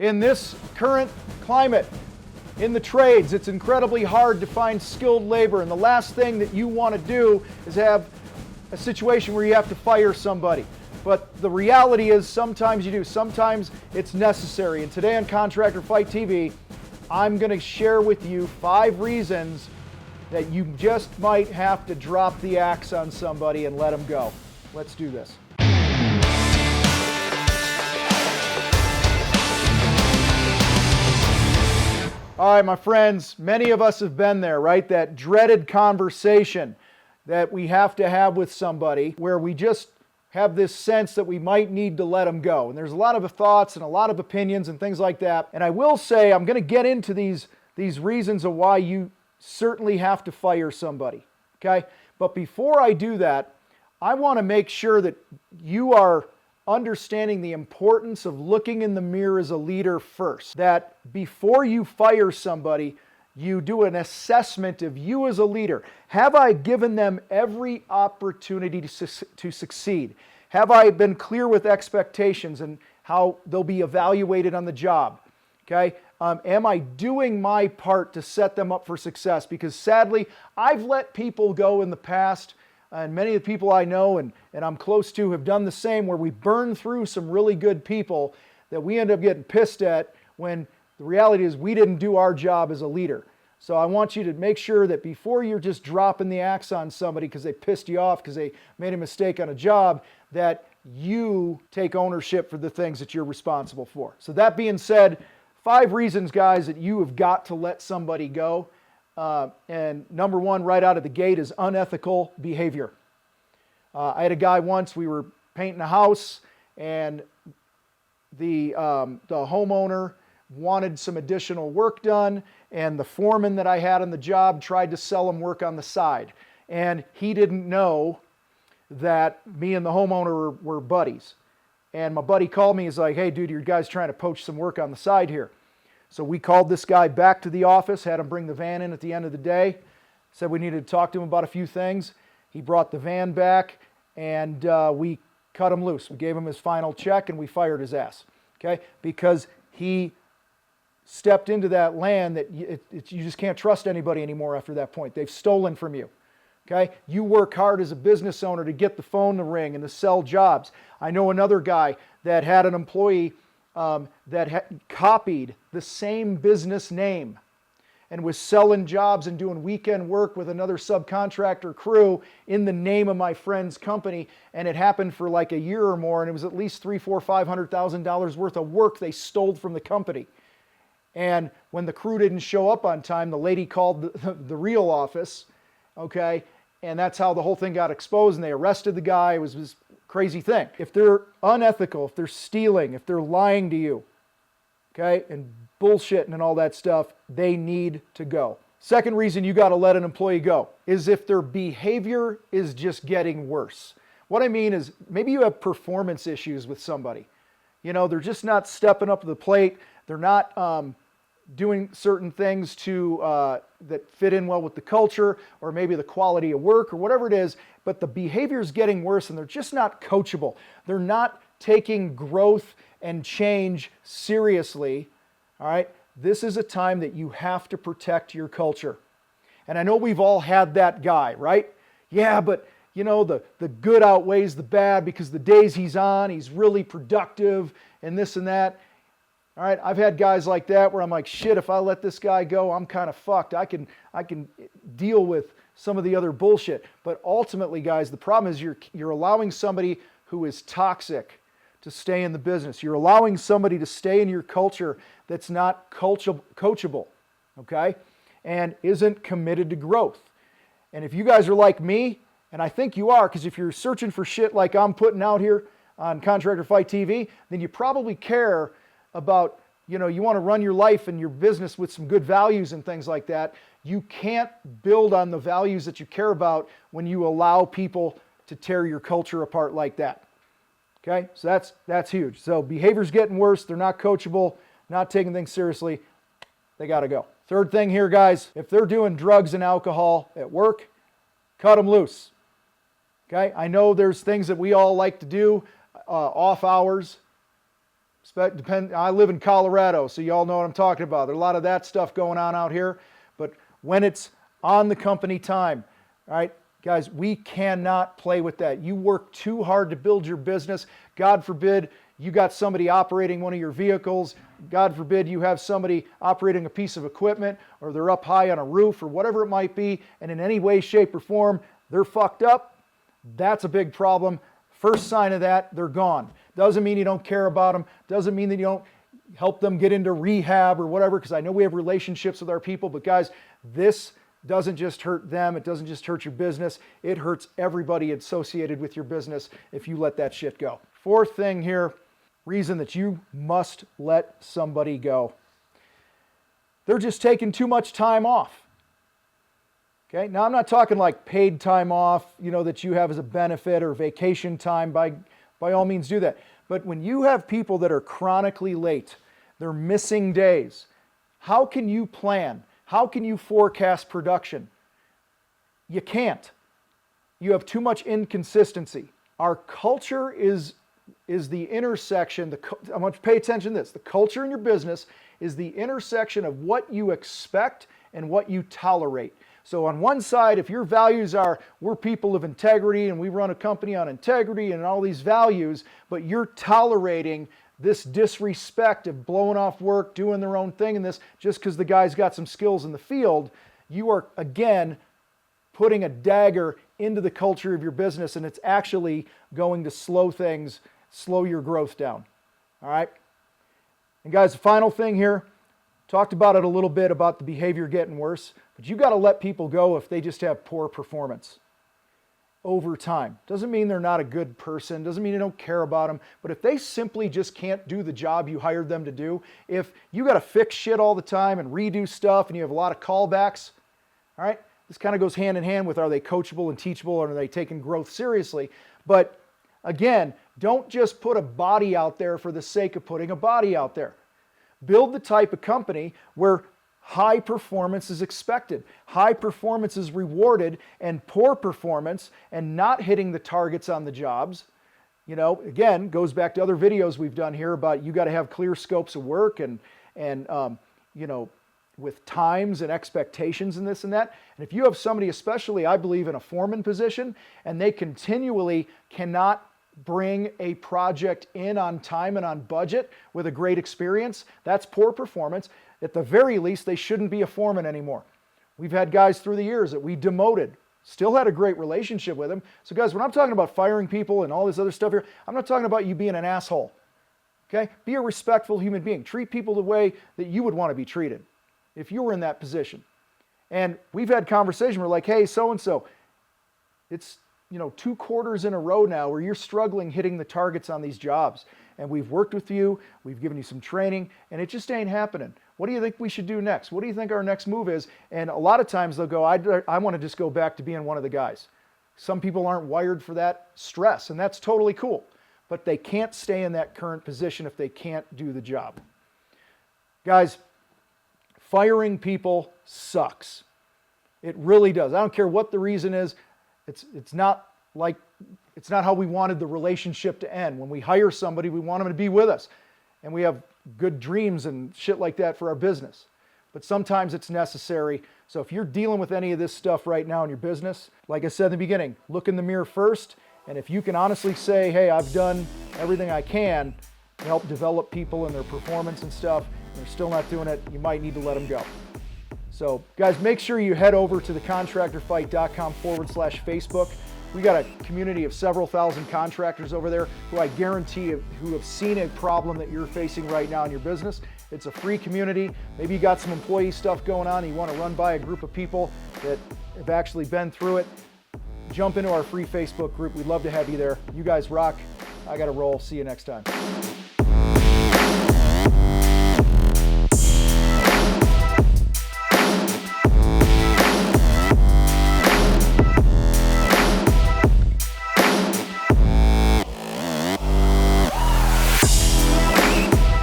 In this current climate, in the trades, it's incredibly hard to find skilled labor, and the last thing that you want to do is have a situation where you have to fire somebody. But the reality is sometimes you do. Sometimes it's necessary. And today on Contractor Fight TV, I'm going to share with you 5 reasons that you just might have to drop the axe on somebody and let them go. Let's do this. All right, my friends, many of us have been there, right? That dreaded conversation that we have to have with somebody where we just have this sense that we might need to let them go. And there's a lot of thoughts and a lot of opinions and things like that. And I will say, I'm going to get into these reasons of why you certainly have to fire somebody, okay? But before I do that, I want to make sure that you are understanding the importance of looking in the mirror as a leader first. That before you fire somebody, you do an assessment of you as a leader. Have I given them every opportunity to succeed? Have I been clear with expectations and how they'll be evaluated on the job? Okay? Am I doing my part to set them up for success? Because sadly, I've let people go in the past, and many of the people I know and I'm close to have done the same, where we burn through some really good people that we end up getting pissed at when the reality is we didn't do our job as a leader. So I want you to make sure that before you're just dropping the axe on somebody because they pissed you off because they made a mistake on a job, that you take ownership for the things that you're responsible for. So that being said, 5 reasons, guys, that you have got to let somebody go. And number 1 right out of the gate is unethical behavior. I had a guy once, we were painting a house, and the homeowner wanted some additional work done, and the foreman that I had on the job tried to sell him work on the side. And he didn't know that me and the homeowner were buddies. And my buddy called me, he's like, "Hey dude, your guy's trying to poach some work on the side here." So we called this guy back to the office, had him bring the van in at the end of the day, said we needed to talk to him about a few things. He brought the van back, and we cut him loose. We gave him his final check, and we fired his ass, okay? Because he stepped into that land that you just can't trust anybody anymore after that point. They've stolen from you, okay? You work hard as a business owner to get the phone to ring and to sell jobs. I know another guy that had an employee that copied the same business name and was selling jobs and doing weekend work with another subcontractor crew in the name of my friend's company, and it happened for like a year or more, and it was at least $300,000, $400,000, $500,000 worth of work they stole from the company. And when the crew didn't show up on time, the lady called the real office, okay, and that's how the whole thing got exposed, and they arrested the guy. It was this crazy thing. If they're unethical, if they're stealing, if they're lying to you, okay, and bullshitting and all that stuff, they need to go. Second reason you got to let an employee go is if their behavior is just getting worse. What I mean is maybe you have performance issues with somebody. You know, they're just not stepping up to the plate. They're not doing certain things that fit in well with the culture, or maybe the quality of work, or whatever it is, but the behavior is getting worse and they're just not coachable. They're not taking growth and change seriously, all right? This is a time that you have to protect your culture. And I know we've all had that guy, right? Yeah, but you know, the good outweighs the bad because the days he's on, he's really productive and this and that. All right, I've had guys like that where I'm like, shit, if I let this guy go, I'm kind of fucked. I can deal with some of the other bullshit. But ultimately, guys, the problem is you're allowing somebody who is toxic to stay in the business. You're allowing somebody to stay in your culture that's not coachable, okay, and isn't committed to growth. And if you guys are like me, and I think you are, because if you're searching for shit like I'm putting out here on Contractor Fight TV, then you probably care about, you know, you want to run your life and your business with some good values and things like that. You can't build on the values that you care about when you allow people to tear your culture apart like that. Okay, so that's huge. So behavior's getting worse. They're not coachable, not taking things seriously. They got to go. Third thing here, guys, if they're doing drugs and alcohol at work, cut them loose. Okay, I know there's things that we all like to do off hours. I live in Colorado, so you all know what I'm talking about. There's a lot of that stuff going on out here. But when it's on the company time, all right, guys, we cannot play with that. You work too hard to build your business. God forbid you got somebody operating one of your vehicles. God forbid you have somebody operating a piece of equipment, or they're up high on a roof, or whatever it might be, and in any way, shape, or form, they're fucked up. That's a big problem. First sign of that, they're gone. Doesn't mean you don't care about them. Doesn't mean that you don't help them get into rehab or whatever, because I know we have relationships with our people, but guys, this doesn't just hurt them. It doesn't just hurt your business. It hurts everybody associated with your business if you let that shit go. Fourth thing here, reason that you must let somebody go. They're just taking too much time off. Okay, now I'm not talking like paid time off, that you have as a benefit, or vacation time. By all means do that. But when you have people that are chronically late, they're missing days, how can you plan? How can you forecast production? You can't. You have too much inconsistency. Our culture is the intersection, I want you to pay attention to this. The culture in your business is the intersection of what you expect and what you tolerate. So on one side, if your values are, we're people of integrity and we run a company on integrity and all these values, but you're tolerating this disrespect of blowing off work, doing their own thing in this, just because the guy's got some skills in the field, you are, again, putting a dagger into the culture of your business, and it's actually going to slow your growth down. All right? And guys, the final thing here, talked about it a little bit about the behavior getting worse, but you got to let people go if they just have poor performance over time. Doesn't mean they're not a good person, doesn't mean you don't care about them, but if they simply just can't do the job you hired them to do, if you got to fix shit all the time and redo stuff and you have a lot of callbacks, all right, this kind of goes hand in hand with, are they coachable and teachable, or are they taking growth seriously? But again, don't just put a body out there for the sake of putting a body out there. Build the type of company where high performance is expected, high performance is rewarded, and poor performance and not hitting the targets on the jobs, again, goes back to other videos we've done here about you got to have clear scopes of work and with times and expectations and this and that. And if you have somebody, especially I believe in a foreman position, and they continually cannot bring a project in on time and on budget with a great experience, that's poor performance. At the very least, they shouldn't be a foreman anymore. We've had guys through the years that we demoted, still had a great relationship with them. So guys, when I'm talking about firing people and all this other stuff here, I'm not talking about you being an asshole. Okay? Be a respectful human being. Treat people the way that you would want to be treated if you were in that position. And we've had conversation, we're like, hey, so-and-so, it's 2 quarters in a row now where you're struggling hitting the targets on these jobs. And we've worked with you, we've given you some training, and it just ain't happening. What do you think we should do next? What do you think our next move is? And a lot of times they'll go, I want to just go back to being one of the guys. Some people aren't wired for that stress, and that's totally cool. But they can't stay in that current position if they can't do the job. Guys, firing people sucks. It really does. I don't care what the reason is. It's not how we wanted the relationship to end. When we hire somebody, we want them to be with us. And we have good dreams and shit like that for our business. But sometimes it's necessary. So if you're dealing with any of this stuff right now in your business, like I said in the beginning, look in the mirror first. And if you can honestly say, hey, I've done everything I can to help develop people and their performance and stuff, and they're still not doing it, you might need to let them go. So guys, make sure you head over to thecontractorfight.com/Facebook. We got a community of several thousand contractors over there who I guarantee who have seen a problem that you're facing right now in your business. It's a free community. Maybe you got some employee stuff going on and you want to run by a group of people that have actually been through it. Jump into our free Facebook group. We'd love to have you there. You guys rock. I got to roll. See you next time.